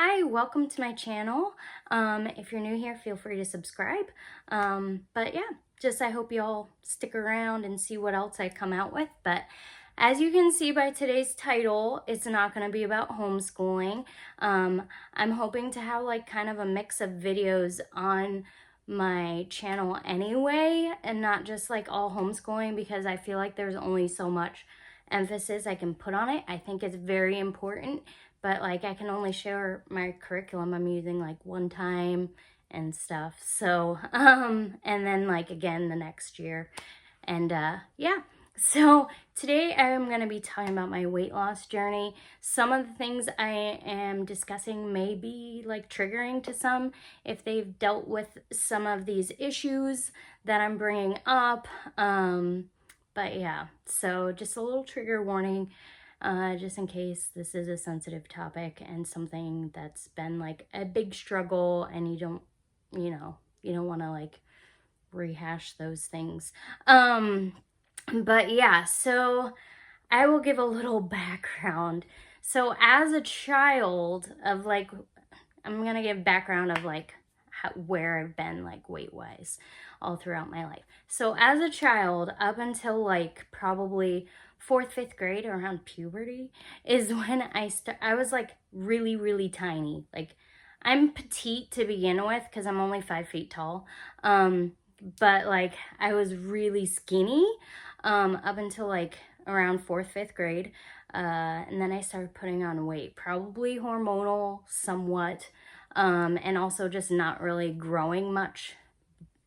Hi, welcome to my channel. If you're new here, feel free to subscribe. But yeah, just I hope you all stick around and see what else I come out with. But as you can see by today's title, it's not going to be about homeschooling. I'm hoping to have like kind of a mix of videos on my channel anyway, and not just like all homeschooling, because I feel like there's only so much emphasis I can put on it. I think it's very important, but like I can only share my curriculum I'm using like one time and stuff. So, and then like again the next year. And yeah. So today I'm going to be talking about my weight loss journey. Some of the things I am discussing may be like triggering to some if they've dealt with some of these issues that I'm bringing up. But yeah, so just a little trigger warning, just in case this is a sensitive topic and something that's been like a big struggle and you don't want to like rehash those things. But yeah, so I will give a little background. So as a child of like, I'm going to give background of like where I've been like weight wise all throughout my life. So as a child, up until like probably 4th, 5th grade, around puberty, is when I was like really, really tiny. Like I'm petite to begin with because I'm only 5 feet tall. But like I was really skinny up until like around 4th, 5th grade. And then I started putting on weight, probably hormonal somewhat. And also just not really growing much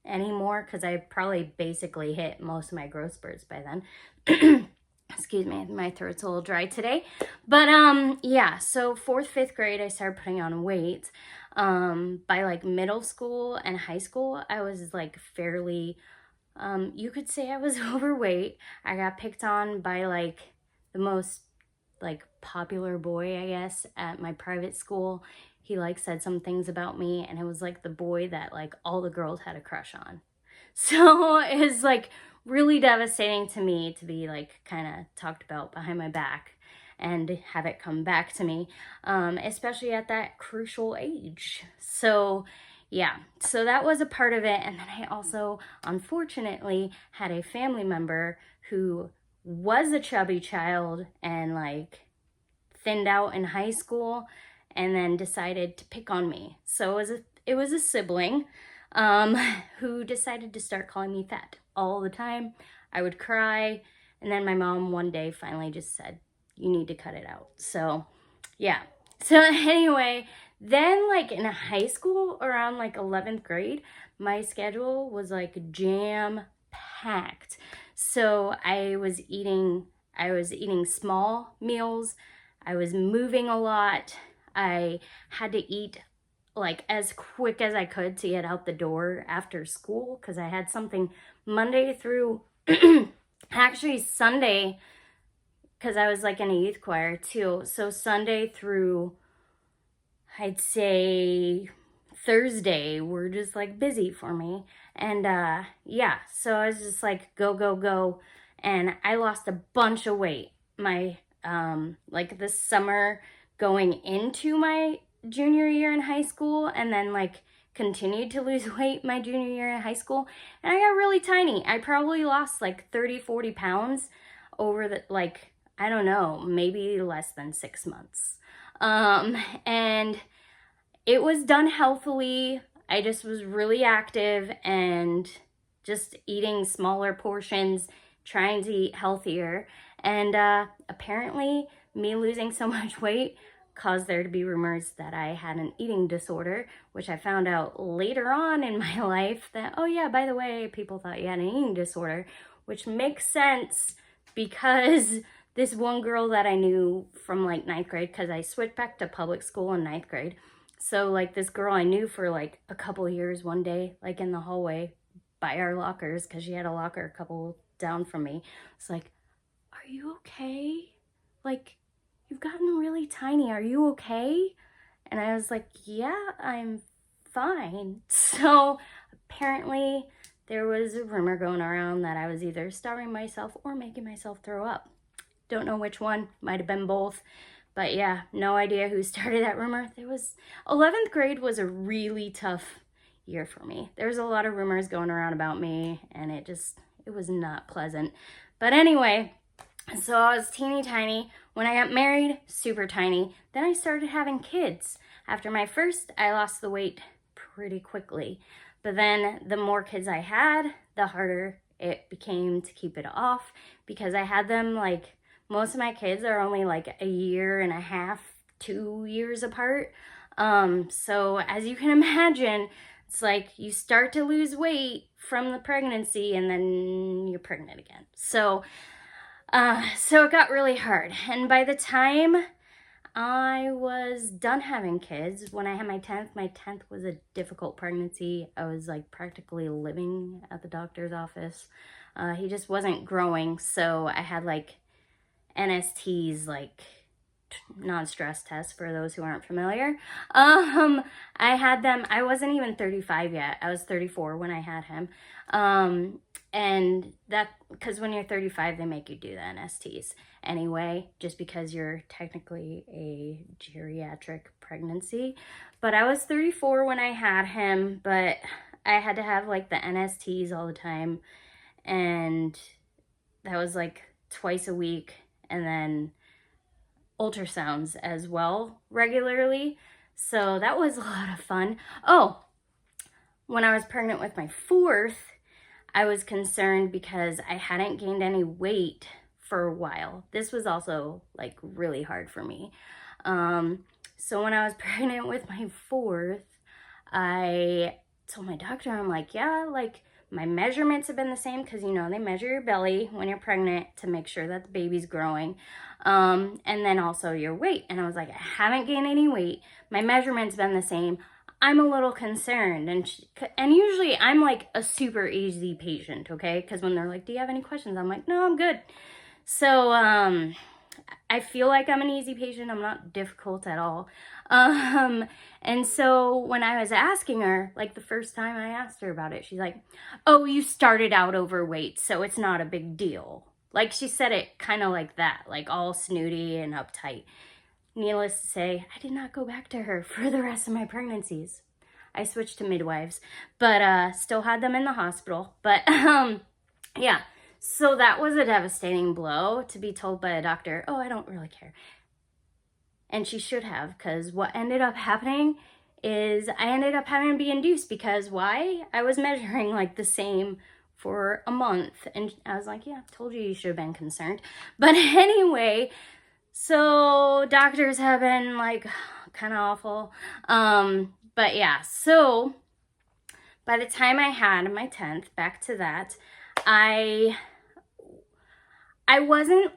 anymore because I probably basically hit most of my growth spurts by then. Excuse me, my throat's a little dry today. But yeah, so 4th, 5th grade, I started putting on weight. By like middle school and high school, I was like fairly, you could say I was overweight. I got picked on by like the most like popular boy, I guess, at my private school. He like said some things about me, and it was like the boy that like all the girls had a crush on. So it was like really devastating to me to be like kind of talked about behind my back and have it come back to me, especially at that crucial age. So yeah, so that was a part of it. And then I also, unfortunately, had a family member who was a chubby child and like thinned out in high school and then decided to pick on me. So it was a sibling who decided to start calling me fat all the time. I would cry, and then my mom one day finally just said, you need to cut it out. So yeah. So anyway, then like in high school around like 11th grade, my schedule was like jam packed. So I was eating small meals. I was moving a lot. I had to eat like as quick as I could to get out the door after school because I had something Monday through actually Sunday, because I was like in a youth choir too. So Sunday through, I'd say Thursday, were just like busy for me. And yeah, so I was just like go, go, go. And I lost a bunch of weight. My like this summer going into my junior year in high school, and then like continued to lose weight my junior year in high school, and I got really tiny. I probably lost like 30-40 pounds over the like, I don't know, maybe less than 6 months. And it was done healthily. I just was really active and just eating smaller portions, trying to eat healthier. And apparently me losing so much weight caused there to be rumors that I had an eating disorder, which I found out later on in my life that, oh yeah, by the way, people thought you had an eating disorder, which makes sense because this one girl that I knew from like 9th grade, because I switched back to public school in 9th grade. So like this girl I knew for like a couple of years, one day, like in the hallway by our lockers, because she had a locker a couple down from me. It's like, are you okay? Like, you've gotten really tiny. Are you okay? And I was like, yeah, I'm fine. So apparently there was a rumor going around that I was either starving myself or making myself throw up. Don't know which one, might have been both. But yeah, no idea who started that rumor. 11th grade was a really tough year for me. There's a lot of rumors going around about me, and it was not pleasant. But anyway, so I was teeny tiny. When I got married, super tiny. Then I started having kids. After my first, I lost the weight pretty quickly. But then the more kids I had, the harder it became to keep it off, because I had them, like, most of my kids are only like a year and a half, 2 years apart. So as you can imagine, it's like you start to lose weight from the pregnancy and then you're pregnant again. So it got really hard. And by the time I was done having kids, when I had my 10th was a difficult pregnancy. I was like practically living at the doctor's office. He just wasn't growing. So I had like NSTs, like non-stress tests, for those who aren't familiar. I had them, I wasn't even 35 yet. I was 34 when I had him. And that, because when you're 35, they make you do the NSTs anyway, just because you're technically a geriatric pregnancy. But I was 34 when I had him, but I had to have like the NSTs all the time. And that was like twice a week. And then ultrasounds as well regularly. So that was a lot of fun. Oh, when I was pregnant with my 4th, I was concerned because I hadn't gained any weight for a while. This was also like really hard for me. So when I was pregnant with my 4th, I told my doctor, I'm like, yeah, like my measurements have been the same, because, you know, they measure your belly when you're pregnant to make sure that the baby's growing. And then also your weight. And I was like, I haven't gained any weight. My measurements been the same. I'm a little concerned. And usually I'm like a super easy patient, okay? Because when they're like, do you have any questions? I'm like, no, I'm good. So I feel like I'm an easy patient. I'm not difficult at all. And so when I was asking her, like the first time I asked her about it, she's like, oh, you started out overweight, so it's not a big deal. Like, she said it kind of like that, like all snooty and uptight. Needless to say, I did not go back to her for the rest of my pregnancies. I switched to midwives, but still had them in the hospital. But yeah, so that was a devastating blow, to be told by a doctor, oh, I don't really care. And she should have, because what ended up happening is I ended up having to be induced, because why? I was measuring like the same for a month. And I was like, yeah, told you should have been concerned. But anyway, so doctors have been like kind of awful. But yeah, so by the time I had my 10th, back to that, I wasn't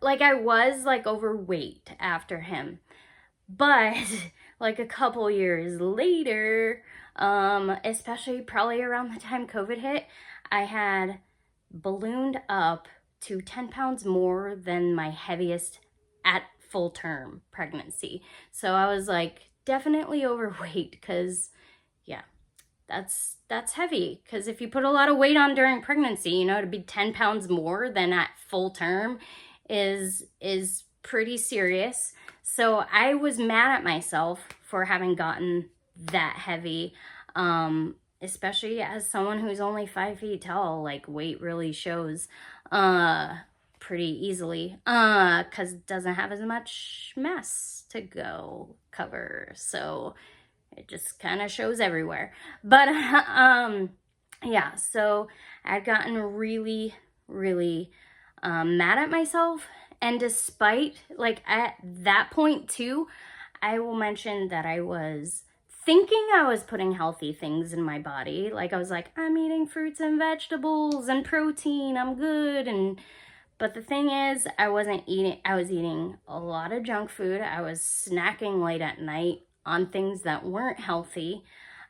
like, I was like overweight after him, but like a couple years later, especially probably around the time COVID hit, I had ballooned up to 10 pounds more than my heaviest at full term pregnancy. So I was like definitely overweight, because yeah, that's heavy, because if you put a lot of weight on during pregnancy, you know, to be 10 pounds more than at full term is pretty serious. So I was mad at myself for having gotten that heavy, especially as someone who's only 5 feet tall. Like, weight really shows pretty easily, because it doesn't have as much mass to go cover. So it just kind of shows everywhere. But yeah, so I'd gotten really, really mad at myself. And despite, like, at that point too, I will mention that I was thinking I was putting healthy things in my body. Like, I was like, I'm eating fruits and vegetables and protein, I'm good. But the thing is, I was eating a lot of junk food. I was snacking late at night on things that weren't healthy.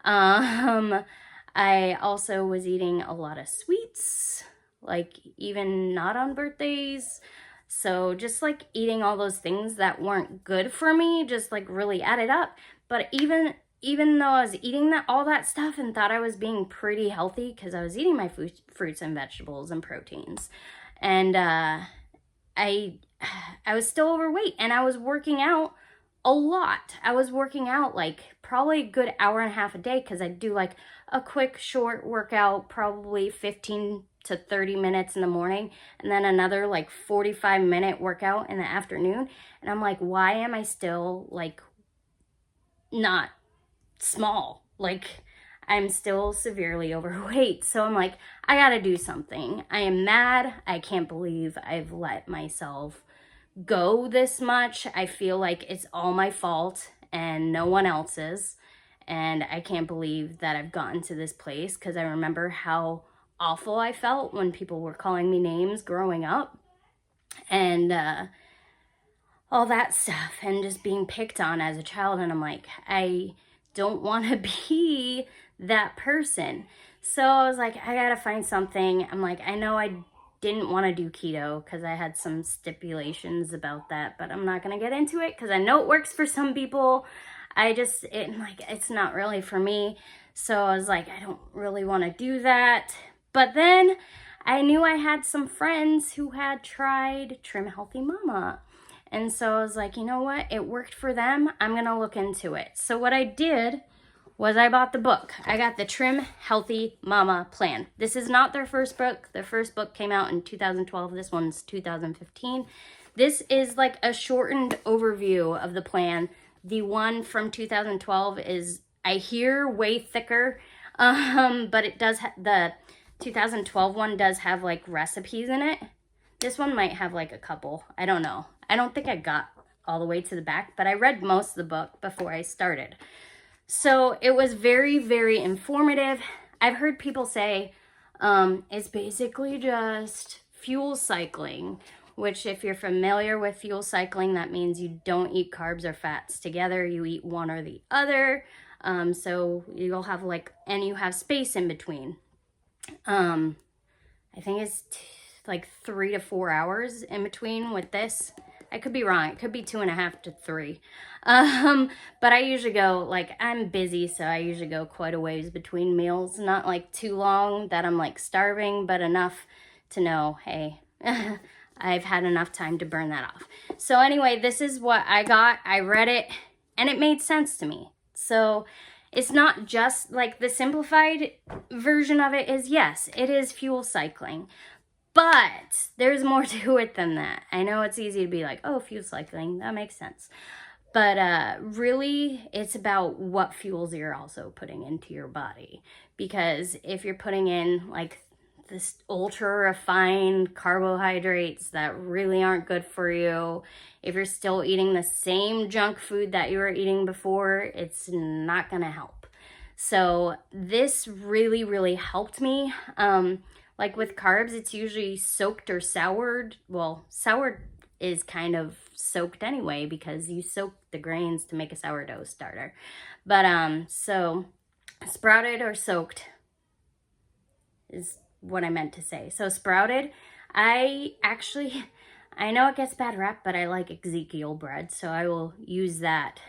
I also was eating a lot of sweets, like even not on birthdays. So just like eating all those things that weren't good for me, just like really added up. But even though I was eating all that stuff and thought I was being pretty healthy, because I was eating my fruits and vegetables and proteins, and I I was still overweight, and I was working out a lot. I was working out like probably a good hour and a half a day, because I do like a quick short workout, probably 15 to 30 minutes in the morning, and then another like 45-minute workout in the afternoon. And I'm like, why am I still like not small? Like, I'm still severely overweight. So I'm like, I gotta do something. I am mad. I can't believe I've let myself go this much. I feel like it's all my fault and no one else's. And I can't believe that I've gotten to this place, because I remember how awful I felt when people were calling me names growing up, and all that stuff, and just being picked on as a child. And I'm like, I don't want to be that person. So I was like, I gotta find something. I'm like, I know I didn't want to do keto because I had some stipulations about that, but I'm not gonna get into it because I know it works for some people. It's not really for me. So I was like, I don't really want to do that. But then I knew I had some friends who had tried Trim Healthy Mama. And so I was like, you know what? It worked for them. I'm going to look into it. So what I did was I bought the book. I got the Trim Healthy Mama plan. This is not their first book. Their first book came out in 2012. This one's 2015. This is like a shortened overview of the plan. The one from 2012 is, I hear, way thicker, but it does the 2012 one does have like recipes in it. This one might have like a couple. I don't know. I don't think I got all the way to the back, but I read most of the book before I started. So it was very, very informative. I've heard people say it's basically just fuel cycling, which, if you're familiar with fuel cycling, that means you don't eat carbs or fats together. You eat one or the other. So you'll have and you have space in between. I think it's like 3 to 4 hours in between with this. I could be wrong. It could be 2.5 to 3. But I usually go, I'm busy, so I usually go quite a ways between meals. Not like too long that I'm like starving, but enough to know, hey, I've had enough time to burn that off. So anyway, this is what I got. I read it, and it made sense to me. So it's not just like the simplified version of it is, yes, it is fuel cycling. But there's more to it than that. I know it's easy to be like, oh, fuel cycling, that makes sense. But really, it's about what fuels you're also putting into your body. Because if you're putting in like this ultra refined carbohydrates that really aren't good for you, if you're still eating the same junk food that you were eating before, it's not gonna help. So this really, really helped me. Like with carbs, it's usually soaked or soured. Well, soured is kind of soaked anyway, because you soak the grains to make a sourdough starter. But so sprouted or soaked is what I meant to say. So sprouted, I know it gets bad rap, but I like Ezekiel bread, so I will use that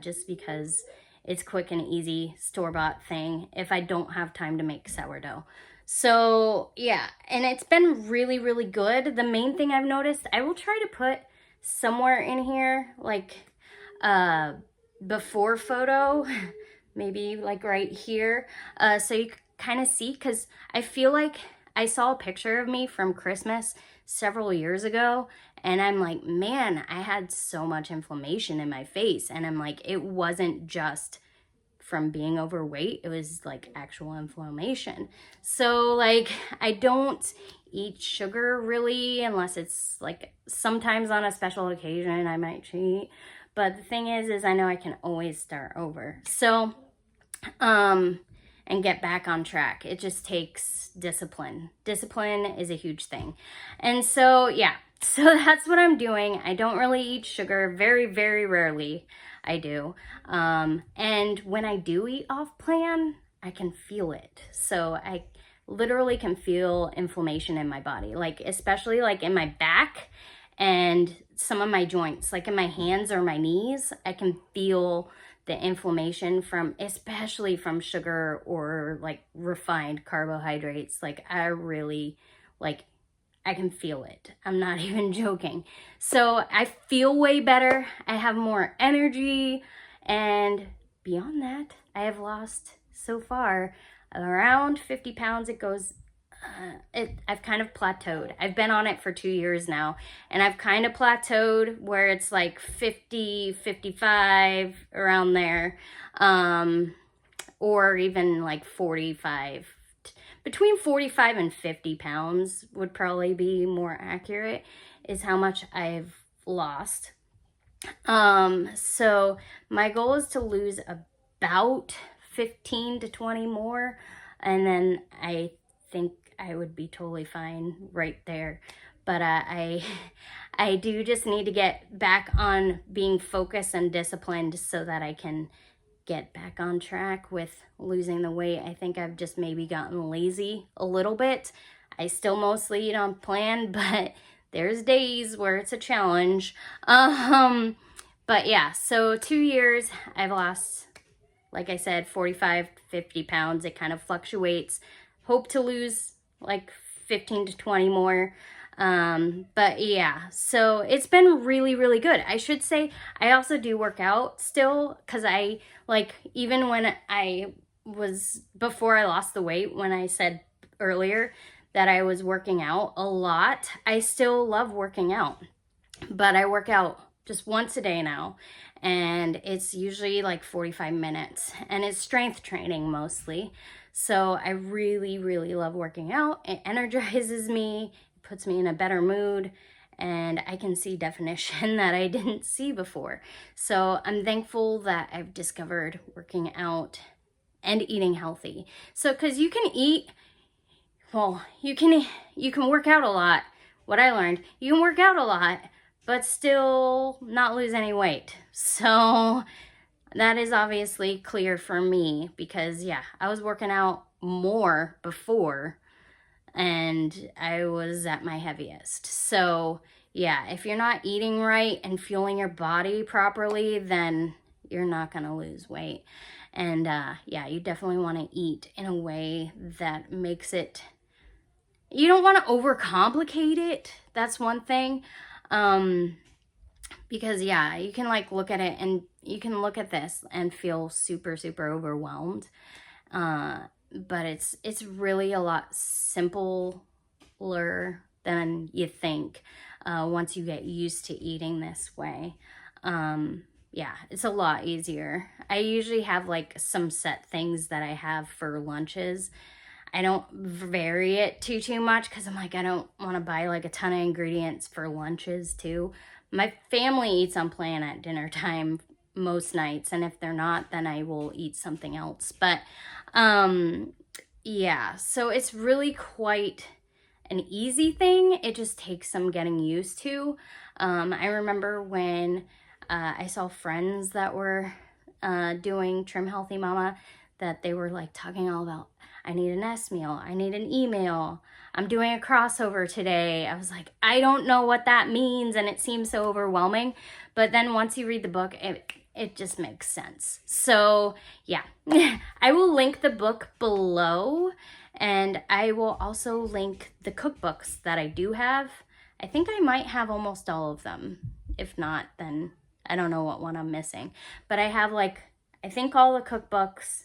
just because it's quick and easy, store-bought thing if I don't have time to make sourdough. So yeah, and it's been really, really good. The main thing I've noticed, I will try to put somewhere in here like before photo, maybe like right here, so you kind of see, because I feel like I saw a picture of me from Christmas several years ago, and I'm like, man, I had so much inflammation in my face. And I'm like, it wasn't just from being overweight, it was like actual inflammation. So like, I don't eat sugar really, unless it's like sometimes on a special occasion I might cheat. But the thing is I know I can always start over. So and get back on track. It just takes discipline. Discipline is a huge thing. And so, yeah, so that's what I'm doing. I don't really eat sugar, very, very rarely I do. And when I do eat off plan, I can feel it. So I literally can feel inflammation in my body, like especially like in my back and some of my joints, like in my hands or my knees. I can feel the inflammation especially from sugar or like refined carbohydrates. Like I I can feel it. I'm not even joking. So I feel way better. I have more energy. And beyond that, I have lost so far around 50 pounds. It goes, I've kind of plateaued. I've been on it for 2 years now, and I've kind of plateaued where it's like 50, 55, around there, or even like 45. Between 45 and 50 pounds would probably be more accurate, is how much I've lost. So my goal is to lose about 15 to 20 more, and then I think I would be totally fine right there. But I do just need to get back on being focused and disciplined so that I can get back on track with losing the weight. I think I've just maybe gotten lazy a little bit. I still mostly eat on plan, but there's days where it's a challenge. But yeah, so 2 years, I've lost, like I said, 45, 50 pounds. It kind of fluctuates. Hope to lose like 15 to 20 more. But yeah, so it's been really, really good. I should say I also do work out still, because I, like, even when I was, before I lost the weight, when I said earlier that I was working out a lot, I still love working out, but I work out just once a day now, and it's usually like 45 minutes, and it's strength training mostly. So I really, really love working out. It energizes me, puts me in a better mood, and I can see definition that I didn't see before. So I'm thankful that I've discovered working out and eating healthy. So, because you can eat, well, you can work out a lot. What I learned, you can work out a lot, but still not lose any weight. So that is obviously clear for me, because yeah, I was working out more before, and I was at my heaviest. So yeah, if you're not eating right and fueling your body properly, then you're not gonna lose weight. And yeah, you definitely want to eat in a way that makes it, you don't want to overcomplicate it. That's one thing. Because yeah, you can like look at it, and you can look at this and feel super, super overwhelmed. But it's really a lot simpler than you think once you get used to eating this way. Yeah, it's a lot easier. I usually have like some set things that I have for lunches. I don't vary it too much, because I'm like, I don't want to buy like a ton of ingredients for lunches too. My family eats on plan at dinner time most nights, and if they're not, then I will eat something else. But yeah, so it's really quite an easy thing. It just takes some getting used to. I remember when I saw friends that were doing Trim Healthy Mama, that they were like talking all about, I need an S meal, I need an email, I'm doing a crossover today. I was like, I don't know what that means, and it seems so overwhelming. But then once you read the book, it just makes sense. So yeah, I will link the book below, and I will also link the cookbooks that I do have. I think I might have almost all of them. If not, then I don't know what one I'm missing. But I have like, I think all the cookbooks,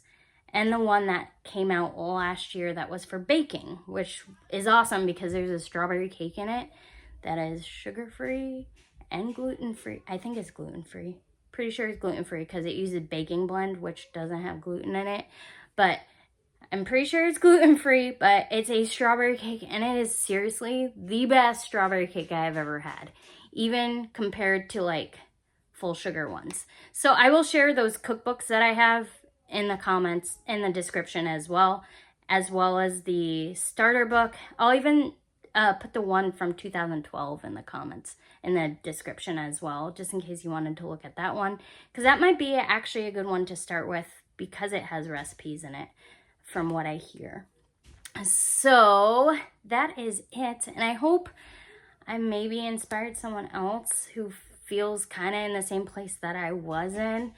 and the one that came out last year that was for baking, which is awesome because there's a strawberry cake in it that is sugar-free and gluten-free. I think it's gluten-free. Pretty sure it's gluten-free because it uses baking blend, which doesn't have gluten in it. But I'm pretty sure it's gluten-free, but it's a strawberry cake, and it is seriously the best strawberry cake I've ever had, even compared to like full sugar ones. So I will share those cookbooks that I have in the comments, in the description as well as the starter book. I'll even put the one from 2012 in the comments, in the description as well, just in case you wanted to look at that one, because that might be actually a good one to start with, because it has recipes in it from what I hear. So that is it, and I hope I maybe inspired someone else who feels kind of in the same place that I was in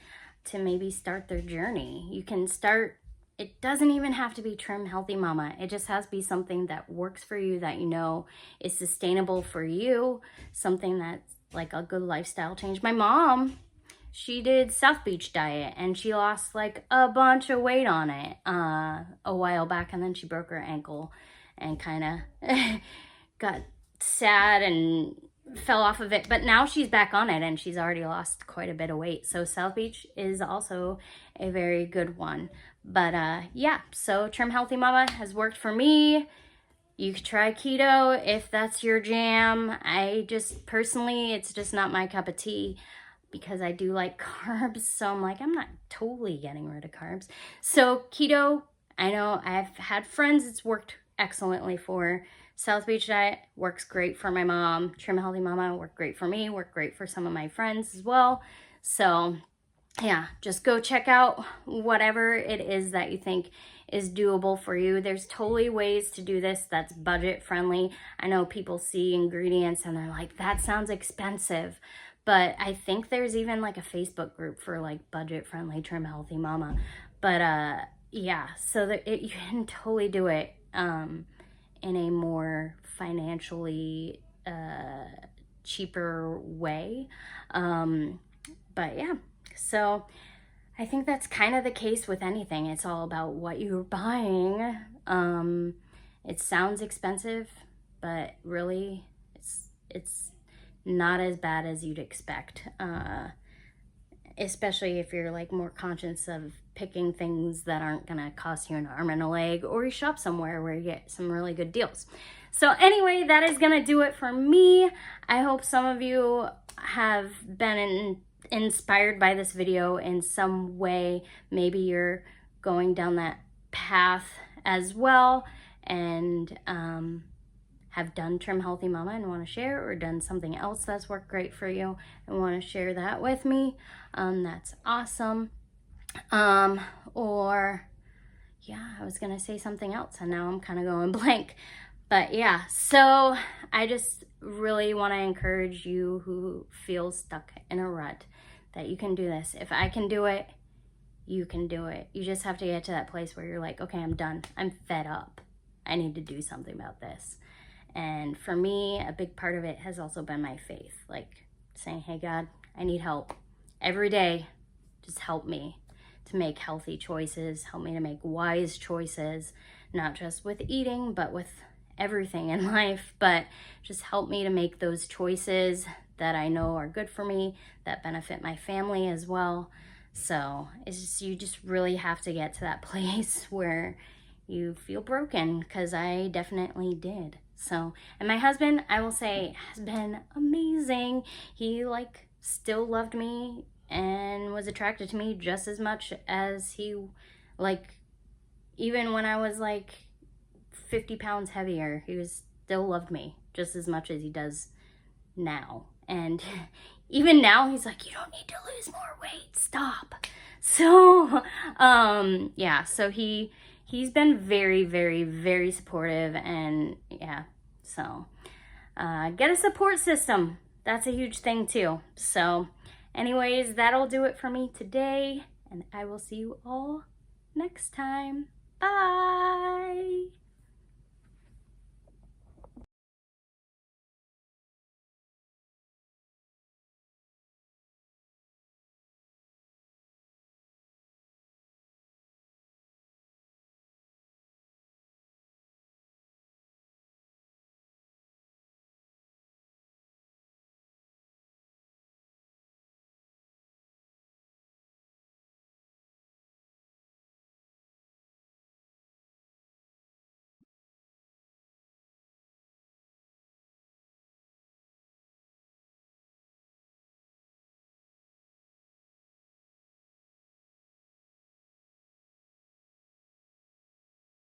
to maybe start their journey. You can start it doesn't even have to be Trim Healthy Mama. It just has to be something that works for you, that you know is sustainable for you, something that's like a good lifestyle change. My mom, she did South Beach diet and she lost like a bunch of weight on it a while back, and then she broke her ankle and kind of got sad and fell off of it, but now she's back on it and she's already lost quite a bit of weight. So South Beach is also a very good one. But yeah, so Trim Healthy Mama has worked for me. You could try keto if that's your jam. I just personally, it's just not my cup of tea because I do like carbs. So I'm like, I'm not totally getting rid of carbs. So keto, I know I've had friends it's worked excellently for. South Beach diet works great for my mom. Trim Healthy Mama worked great for me, worked great for some of my friends as well. So yeah, just go check out whatever it is that you think is doable for you. There's totally ways to do this that's budget friendly. I know people see ingredients and they're like, that sounds expensive. But I think there's even like a Facebook group for like budget friendly Trim Healthy Mama. But yeah, so that you can totally do it in a more financially cheaper way. But yeah, so I think that's kind of the case with anything. It's all about what you're buying. It sounds expensive, but really it's not as bad as you'd expect. Especially if you're like more conscious of picking things that aren't gonna cost you an arm and a leg, or you shop somewhere where you get some really good deals. So anyway, that is gonna do it for me. I hope some of you have been inspired by this video in some way. Maybe you're going down that path as well and have done Trim Healthy Mama and want to share, or done something else that's worked great for you and want to share that with me. That's awesome. Or yeah, I was gonna say something else and now I'm kind of going blank. But yeah, so I just really want to encourage you who feel stuck in a rut that you can do this. If I can do it, you can do it. You just have to get to that place where you're like, okay, I'm done. I'm fed up. I need to do something about this. And for me, a big part of it has also been my faith, like saying, hey, God, I need help every day. Just help me to make healthy choices, help me to make wise choices, not just with eating, but with everything in life. But just help me to make those choices that I know are good for me, that benefit my family as well. So it's just, you just really have to get to that place where you feel broken, because I definitely did. So, and my husband, I will say, has been amazing. He like still loved me and was attracted to me just as much as he, like, even when I was like 50 pounds heavier, he was still loved me just as much as he does now. And even now he's like, you don't need to lose more weight, stop. So yeah, so he's been very, very, very supportive. And yeah, so get a support system. That's a huge thing too. So anyways, that'll do it for me today, and I will see you all next time. Bye.